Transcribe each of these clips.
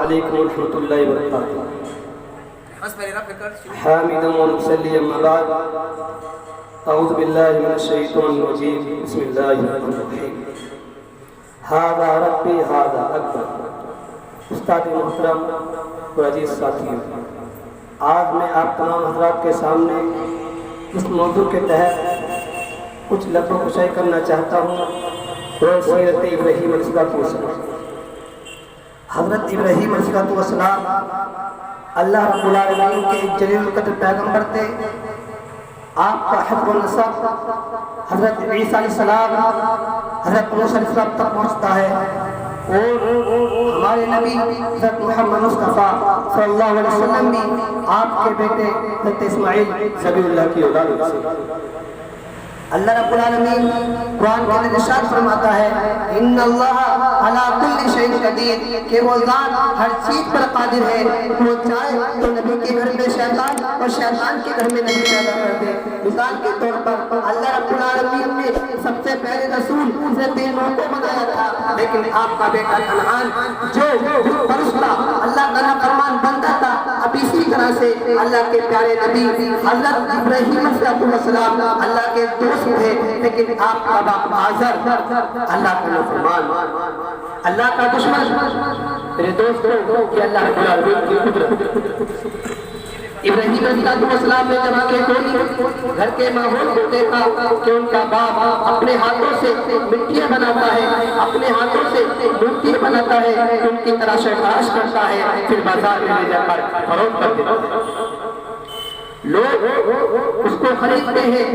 علیکم ورحمۃ اللہ وبرکاتہ۔ حامدا ومصلیا اما بعد، اعوذ باللہ من الشیطان الرجیم، بسم اللہ الرحمن الرحیم۔ ھذا ربی ھذا اکبر۔ استاد محترم اور عزیز ساتھیوں، آج میں آپ تمام حضرات کے سامنے اس موضوع کے تحت کچھ لفظ و گشائی کرنا چاہتا ہوں، وہ سیرت ابراہیم علیہ السلام۔ حضرت ابراہیم علیہ السلام اللہ رب العالمین کے ایک جلیل القدر پیغمبر تھے۔ آپ کا حفظ و نسب حضرت عیسیٰ علیہ السلام، حضرت موسیٰ علیہ السلام تک پہنچتا ہے، اور ہمارے نبی حضرت محمد مصطفیٰ صلی اللہ علیہ وسلم بھی آپ کے بیٹے حضرت اسماعیل ذبیح اللہ کی اولاد سے۔ اللہ رب العالمین قرآن کے اندر ارشاد فرماتا ہے ان اللہ علی کل شیء قدیر، کہ وہ ذات ہر چیز پر قادر ہے، وہ چاہے تو نبی کے گھر میں شیطان اور شیطان کے گھر میں نبی پیدا کر دے۔ مثال کے طور پر اللہ رب العالمین نے سب سے پہلے رسول حضرت نوح کو بنایا تھا، لیکن آپ کا بیٹا کنعان جو پرست تھا، اللہ کا نافرمان بندہ تھا، اب اسی طرح سے اللہ کے پیارے نبی حضرت ابراہیم علیہ السلام اللہ کے دوست تھے، لیکن آپ کا باپ آزر اللہ کا نافرمان، اللہ کا دشمن۔ میرے دوستوں، کہ اللہ رب العالمین کی قدرت۔ ابراہیم علیہ السلام نے جب آگے کوئی گھر کے ماحول کو دیکھا کہ ان کا باپ اپنے ہاتھوں سے مٹیاں بناتا ہے، اپنے ہاتھوں سے مورتیاں بناتا ہے، ان کی تراش تراش کرتا ہے، پھر بازار میں لے جا کر فروخت کر دیتا ہے۔ لوگ اس کو خریدتے ہیں،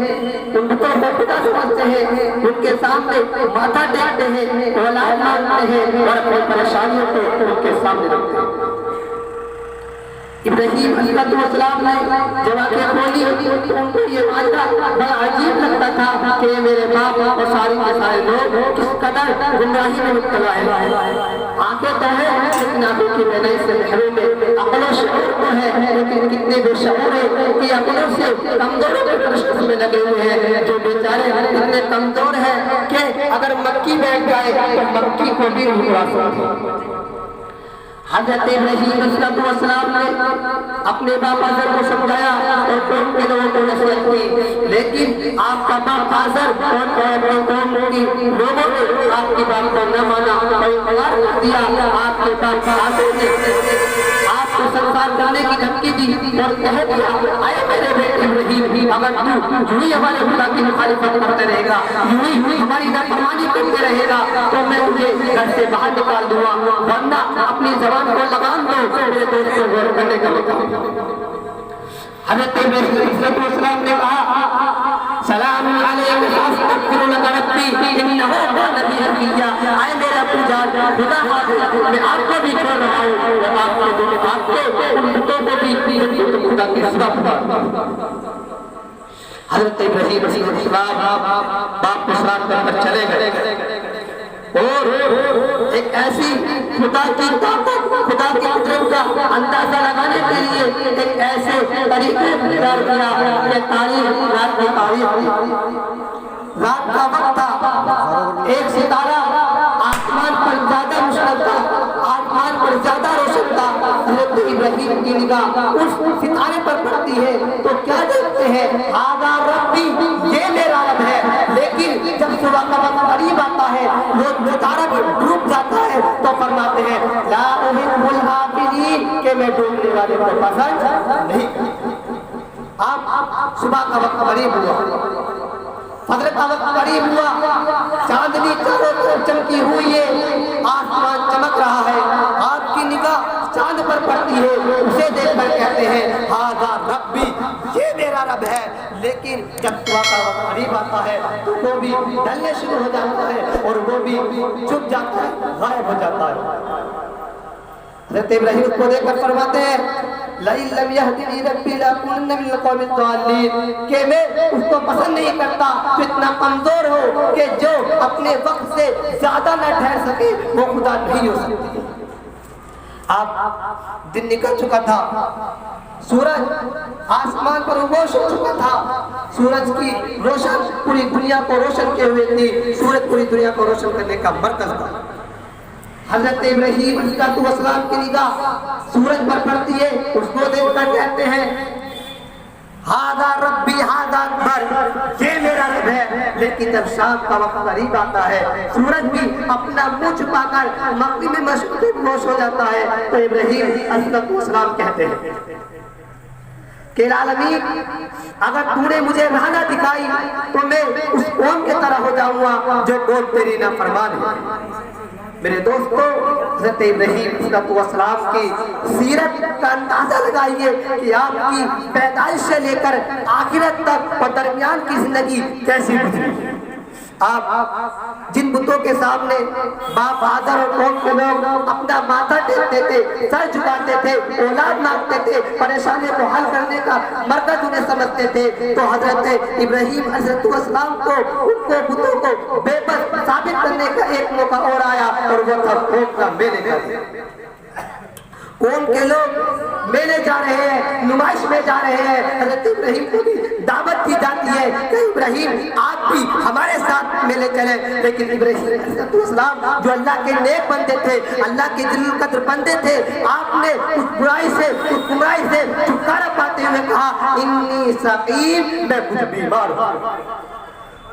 ان بتوں کو خدا سمجھتے ہیں، ان کے سامنے ماتھا ٹیکتے ہیں، اولاد مانگتے ہیں اور اپنی پریشانیوں کو ان کے سامنے رکھتے ہیں۔ ابراہیم علیہ السلام نے جب آنکھیں کھولی تو ان کو یہ معاملہ بڑا عجیب لگتا تھا کہ میرے باپ اور سارے کے سارے لوگ کس قدر گمراہی میں مبتلا ہے۔ آنکھیں تو ہیں لیکن آنکھوں کی بینائی سے محروم ہے، عقل و شعور تو ہے لیکن کتنے بے شعور ہیں کہ عقلوں سے کمزوروں کے تشخیص میں لگے ہوئے ہیں، جو بیچارے اتنے کمزور ہیں کہ اگر مکی بیٹھ جائے تو مکی کو بھی نہیں اڑا سکتے۔ حضرت ابراہیم علیہ السلام نے اپنے باپ آزر کو سمجھایا اور قوم کے لوگوں کو نصیحت کی، لیکن آپ کا باپ آزر اور قوم کی لوگوں نے آپ کی بات کو نہ مانا اور انکار کر دیا۔ آپ کے باپ آزر نے آپ کو سنسار کرنے کی دھمکی دی اور کہہ دیا اے میرے بیٹے ابراہیم، اگر تو یوں ہی ہمارے خدا کی مخالفت کرتے رہے گا، یوں ہی ہماری نافرمانی کرتے رہے گا تو میں تجھے گھر سے باہر نکال دوں گا، ورنہ اپنی زبان کو لگام دو۔ میرے دوست کو غور کرنے کا موقع۔ حضرت ابراہیم علیہ السلام نے کہا سلام علیکم استغفر لک ربی انہ کان بی حفیظ۔ اے میرا پجار خدا حافظ، میں آپ کو بھی چھوڑ رہا ہوں اور آپ کے دونوں آپ کو ان بتوں کو بھی خدا کی سزا پکار۔ حضرت ابراہیم علیہ السلام باپ کو ساتھ کر چلے گئے اور ایک ایسی خدا کی طاقت، خدا کی قدرت کا اندازہ لگانے کے لیے ایک ایسے طریقے اختیار کیا کہ تاریخ رات کی تاریخ، رات کا وقت تھا، ایک ستارہ آسمان پر زیادہ مشرق تھا، آسمان پر زیادہ روشن تھا۔ حضرت ابراہیم کی نگاہ اس ستارے پر پڑتی ہے تو کیا دیکھتے ہیں؟ ھذا ربی، یہ میرا رب ہے۔ لیکن جب صبح کا وقت قریب آتا ہے، وہ ستارہ بھی ڈوب جاتا ہے تو فرماتے ہیں لا احب الآفلین، کہ میں ڈوبنے والے کو پسند نہیں کرتا۔ آپ صبح کا وقت قریب ہوا، فجر کا وقت قریب ہوا، چاندنی چاروں طرف چمکی ہوئی ہے، آسمان چمک رہا ہے، آپ کی نگاہ چاند پر پڑتی ہے، اسے دیکھ کر کہتے ہیں ھذا ربی، یہ میرا رب ہے۔ لیکن جب صبح کا وقت قریب آتا ہے تو وہ بھی ڈھلنے شروع ہو جاتا ہے اور وہ بھی چھپ جاتا ہے، غائب ہو جاتا ہے۔ حضرت ابراہیم کو دیکھ کر فرماتے ہیں لئن لم یہدنی ربی لأکونن من القوم الضالین، کہ میں اس کو پسند نہیں کرتا تو اتنا کمزور ہو کہ جو اپنے وقت سے زیادہ نہ ٹھہر سکے وہ خدا نہیں ہو سکتی۔ آپ دن نکل چکا تھا، سورج آسمان پر روش ہو چکا تھا، سورج کی روشن پوری دنیا کو روشن کیے ہوئے تھی، سورج پوری دنیا کو روشن کرنے کا مرکز تھا۔ حضرت ابراہیم علیہ السلام کی نگاہ سورج پر پڑتی ہے، اس کو دیکھ کر کہتے ہیں ہاذا ربی ہاذا اکبر، یہ میرا رب ہے۔ لیکن جب شام کا وقت قریب آتا ہے، سورج بھی اپنا منہ چھپا کر مغرب میں مشرق گوش ہو جاتا ہے، تو ابراہیم علیہ السلام کہتے ہیں کہ العالمین اگر تو نے مجھے راہ نہ دکھائی تو میں اس قوم کی طرح ہو جاؤں گا جو قوم تیری نافرمان ہے۔ میرے دوستو، حضرت ابراہیم علیہ السلام کی سیرت کا اندازہ لگائیے کہ آپ کی پیدائش سے لے کر آخرت تک اور درمیان کی زندگی کیسی گزری۔ آپ جن بتوں کے سامنے باپ آدر اور قوم کے لوگ اپنا ماتھا ٹیکتے تھے، سر جھکاتے تھے، اولاد مانگتے تھے، پریشانی کو حل کرنے کا مرکز انہیں سمجھتے تھے، تو حضرت ابراہیم علیہ السلام کو ان کو بتوں کو بے بس ثابت کرنے کا ایک موقع اور آیا، اور وہ تھا قوم کا میلے کا۔ قوم کے لوگ میلے جا رہے ہیں، نمائش میں جا رہے ہیں، حضرت ابراہیم کو بھی دعوت کی جاتی ہے کہ ابراہیم آپ بھی ہمارے ساتھ میلے چلیں۔ لیکن ابراہیم علیہ السلام جو اللہ کے نیک بندے تھے، اللہ کے جلیل القدر بندے تھے، آپ نے اس برائی سے، اس گمراہی سے چھٹکارا پاتے ہوئے کہا انی سقیم، میں کچھ بیمار ہوں۔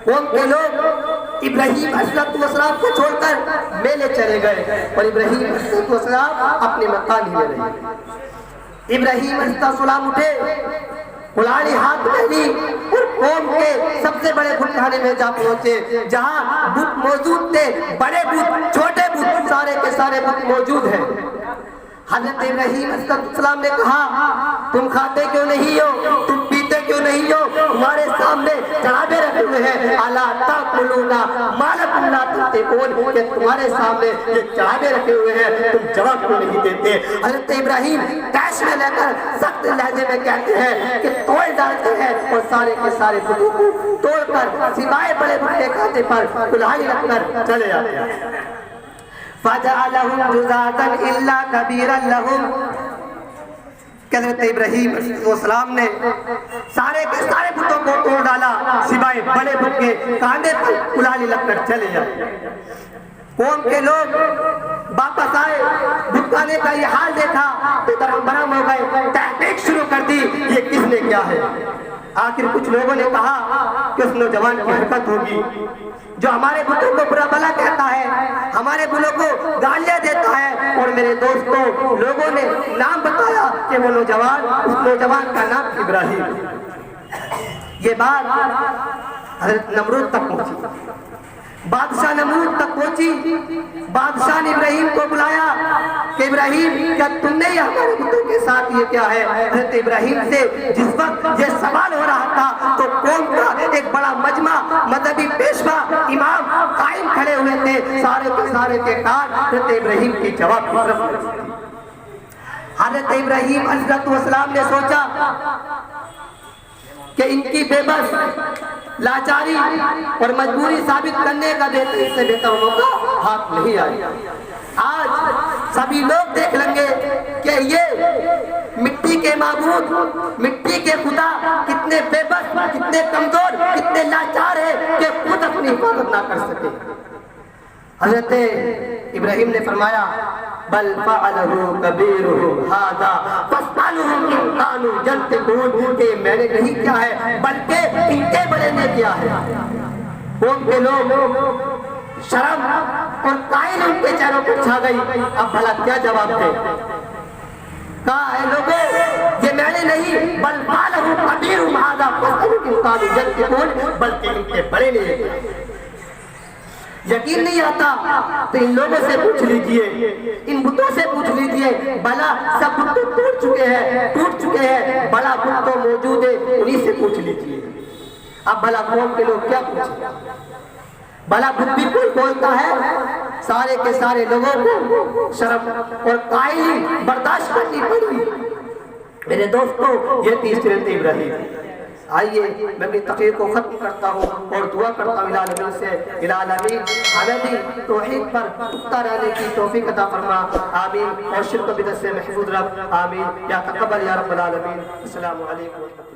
قوم کے لوگ ابراہیم علیہ السلام کو چھوڑ کر میلے چلے گئے، اور ابراہیم علیہ السلام اپنے مکان ہی میں رہے۔ ابراہیم علیہ السلام اٹھے، کلاڑی ہاتھ میں لی، اور قوم کے سب سے بڑے بت خانے میں جا پہنچے، جہاں بت موجود تھے، بڑے بت، چھوٹے بت، سارے کے سارے بت موجود ہیں۔ حضرت ابراہیم علیہ السلام نے کہا تم کھاتے کیوں نہیں ہو، تم پیتے کیوں نہیں ہو، تمہارے سامنے چڑھاوے رکھے ہوئے ہیں، الا تاکلون ما لکم لا تنطقون، کہ تمہارے سامنے یہ چڑھاوے رکھے ہوئے ہیں، تم جواب کیوں نہیں دیتے۔ حضرت ابراہیم کیش میں لے کر سخت لہجے میں کہتے ہیں کہ توڑ ڈالتے ہیں، اور سارے کے سارے بتوں کو توڑ کر سوائے بڑے بڑے کھاتے پر کلائی رکھ کر چلے آتے ہیں۔ فَجَعَلَهُمْ جُزَاةً إِلَّا كَبِيرًا لَهُمْ، کہ حضرت ابراہیم علیہ السلام نے سارے کے سارے بتوں کو توڑ ڈالا، سوائے بڑے بت کے کاندھے پر کلالی لگ کر چلے جائے۔ قوم کے لوگ واپس آئے، بتخانے کا یہ حال دیکھا تو درہم برہم ہو گئے، تحقیق شروع کر دی یہ کس نے کیا ہے۔ آخر کچھ لوگوں نے کہا کہ اس نوجوان کی حرکت ہوگی جو ہمارے بتوں کو برا بھلا کہتا ہے، ہمارے بتوں کو گالیاں دیتا ہے، اور میرے دوستوں لوگوں نے نام بتایا کہ وہ نوجوان، اس نوجوان کا نام ابراہیم۔ یہ بات حضرت نمرود تک پہنچی، بادشاہ نمرود تک پہنچی۔ بادشاہ نے ابراہیم کو بلایا کہ ابراہیم کیا تم نے یہ ہمارے بتوں کے ساتھ یہ کیا ہے۔ حضرت ابراہیم سے جس وقت یہ سوال ہو رہا تھا تو قوم کا ایک بڑا مجمع، مذہبی پیشوا، امام، قائم کھڑے ہوئے تھے، سارے کے سارے کے کان حضرت ابراہیم کی جواب کی طرف۔ حضرت ابراہیم علیہ السلام نے سوچا کہ ان کی بے بس، لاچاری اور مجبوری ثابت کرنے کا اس سے بہتر موقع ہاتھ نہیں آیا۔ آج سبھی لوگ دیکھ لیں گے کہ یہ مٹی کے معبود، مٹی کے خدا کتنے بے بس، کتنے کمزور، کتنے لاچار ہیں کہ خود اپنی حفاظت نہ کر سکے۔ حضرت ابراہیم نے فرمایا بل فعلہ کبیرہم ھذا فاسألہم ان کانوا ینطقون، کہ میں نے نہیں کیا ہے بلکہ ان کے بڑے نے کیا ہے۔ قوم کے لوگ شرم اور قائل ان کے چہروں پر چھا گئی، اب بھلا کیا جواب دے۔ کہا اے لوگوں یہ میں نے نہیں، بل فعلہ کبیرہم ھذا فاسألہم ان کانوا ینطقون، بلکہ ان کے بڑے نے کیا۔ یقین نہیں آتا تو ان لوگوں سے پوچھ لیجئے، ان بتوں سے پوچھ لیجئے، بھلا سب بت تو ٹوٹ چکے ہیں، بڑا بت تو موجود ہے، انہی سے پوچھ لیجئے۔ اب بھلا قوم کے لوگ کیا پوچھیں، بھلا بت بھی کوئی بولتا ہے۔ سارے کے سارے لوگوں کو شرم اور قائلی برداشت کرنی پڑی۔ میرے دوستو یہ تھی سیرت ابراہیم۔ آئیے میں اپنی تقریر کو ختم کرتا ہوں اور دعا کرتا ہوں العالمین سے، العالمین ہمیں بھی توحید پر پختہ رہنے کی توفیق عطا فرما، آمین، اور شرک و بدعت سے محفوظ رکھ، آمین، یا تقبل یا رب العالمین۔ السلام علیکم۔